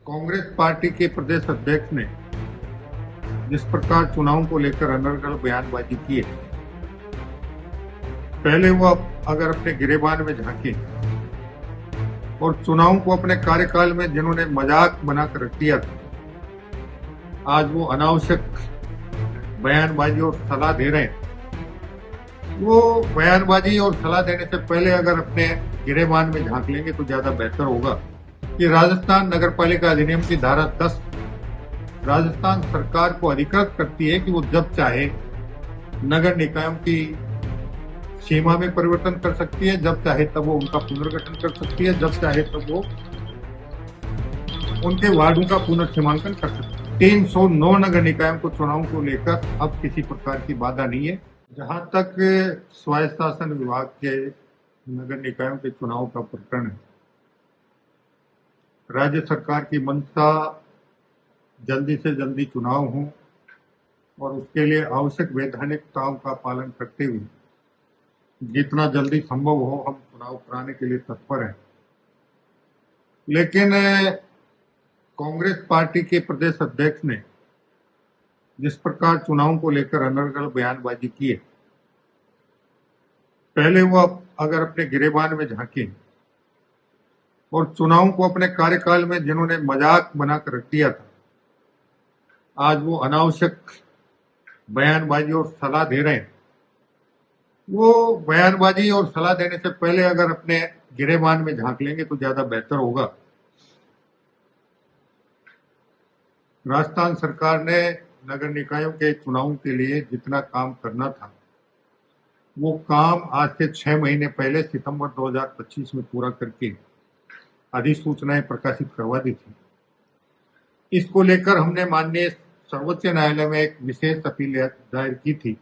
Congress party के प्रदेश अध्यक्ष ने जिस प्रकार चुनाव को लेकर अनर्गल बयानबाजी की है, पहले वो अगर अपने गिरेबान में झांके और चुनाव को अपने कार्यकाल में जिन्होंने मजाक बनाकर रख दिया था, आज वो अनावश्यक बयानबाजी और सलाह दे रहे हैं। वो बयानबाजी और सलाह देने से पहले अगर अपने गिरेबान में झांक लेंगे तो ज्यादा बेहतर होगा कि राजस्थान नगरपालिका अधिनियम की धारा 10 राजस्थान सरकार को अधिकृत करती है कि वो जब चाहे नगर निकायों की सीमा में परिवर्तन कर सकती है, जब चाहे तब वो उनका पुनर्गठन कर सकती है, जब चाहे तब वो उनके वार्डों का पुनर्सीमांकन कर सकती है। 309 नगर निकायों को चुनाव को लेकर अब किसी प्रकार की बाधा नहीं है। जहां तक स्वायत्त शासन विभाग के नगर निकायों के चुनाव का प्रकरण है, राज्य सरकार की मंशा जल्दी से जल्दी चुनाव हो और उसके लिए आवश्यक वैधानिकताओं का पालन करते हुए जितना जल्दी संभव हो हम चुनाव कराने के लिए तत्पर हैं। लेकिन कांग्रेस पार्टी के प्रदेश अध्यक्ष ने जिस प्रकार चुनाव को लेकर अनर्गल बयानबाजी की है, पहले वो अगर अपने गिरेबान में झांके और चुनाव को अपने कार्यकाल में जिन्होंने मजाक बनाकर रख दिया था, आज वो अनावश्यक बयानबाजी और सलाह दे रहे हैं। वो बयानबाजी और सलाह देने से पहले अगर अपने गिरेबान में झांक लेंगे तो ज्यादा बेहतर होगा। राजस्थान सरकार ने नगर निकायों के चुनाव के लिए जितना काम करना था, वो काम आज से 6 महीने पहले सितंबर 2025 में पूरा करके अधिसूचनाएं प्रकाशित करवा दी थी। इसको लेकर हमने माननीय सर्वोच्च न्यायालय में एक विशेष अपील दायर की थी,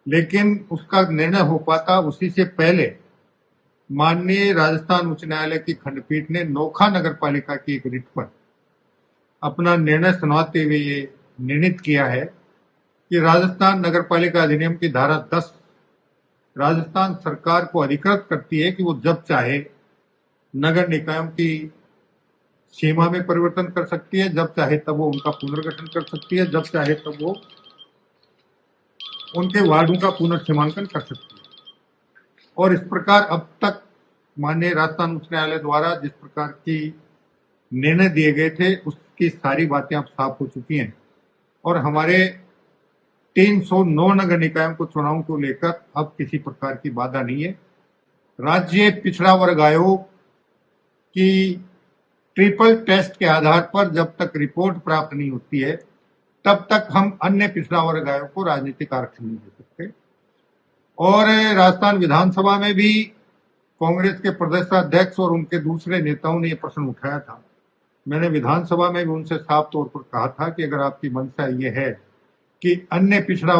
लेकिन उसका निर्णय हो पाता उसी से पहले माननीय राजस्थान उच्च न्यायालय की खंडपीठ ने नोखा नगर पालिका की एक रिट पर अपना निर्णय सुनाते हुए ये निर्णित किया है कि राजस्थान नगर पालिका अधिनियम की धारा 10 राजस्थान सरकार को अधिकृत करती है कि वो जब चाहे नगर निकायों की सीमा में परिवर्तन कर सकती है, जब चाहे तब वो उनका पुनर्गठन कर सकती है, जब चाहे तब वो उनके वार्डों का पुनर्सीमांकन कर सकती है। और इस प्रकार अब तक माननीय राजस्थान उच्च न्यायालय द्वारा जिस प्रकार की निर्णय दिए गए थे उसकी सारी बातें अब साफ हो चुकी हैं और हमारे 309 नगर निकायों को चुनाव को लेकर अब किसी प्रकार की बाधा नहीं है। राज्य पिछड़ा वर्ग आयोग की ट्रिपल टेस्ट के आधार पर जब तक रिपोर्ट प्राप्त नहीं होती है तब तक हम अन्य पिछड़ा वर्ग आयोग को राजनीतिक आरक्षण नहीं दे सकते। और राजस्थान विधानसभा में भी कांग्रेस के प्रदेशाध्यक्ष और उनके दूसरे नेताओं ने यह प्रश्न उठाया था। मैंने विधानसभा में भी उनसे साफ तौर पर कहा था कि अगर आपकी मंशा ये है कि अन्य पिछड़ा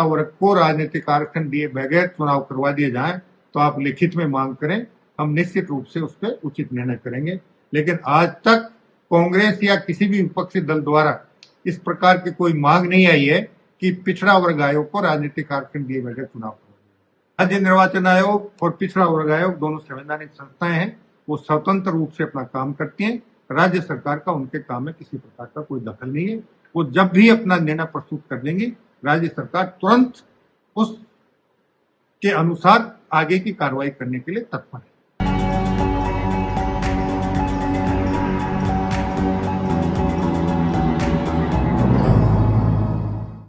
वर्ग को राजनीतिक आरक्षण दिए बगैर चुनाव करवा दिए जाएं तो आप लिखित में मांग करें, हम निश्चित रूप से उस पर उचित निर्णय करेंगे। लेकिन आज तक कांग्रेस या किसी भी विपक्षी दल द्वारा इस प्रकार की कोई मांग नहीं आई है कि पिछड़ा वर्ग आयोग को राजनीतिक आरक्षण दिए बगैर चुनाव करवा। राज्य निर्वाचन आयोग और पिछड़ा वर्ग आयोग दोनों संवैधानिक संस्थाएं हैं, वो स्वतंत्र रूप से अपना काम करती हैं। राज्य सरकार का उनके काम में किसी प्रकार का कोई दखल नहीं है। वो जब भी अपना निर्णय प्रस्तुत कर देंगी, राज्य सरकार तुरंत उस के अनुसार आगे की कार्रवाई करने के लिए तत्पर है।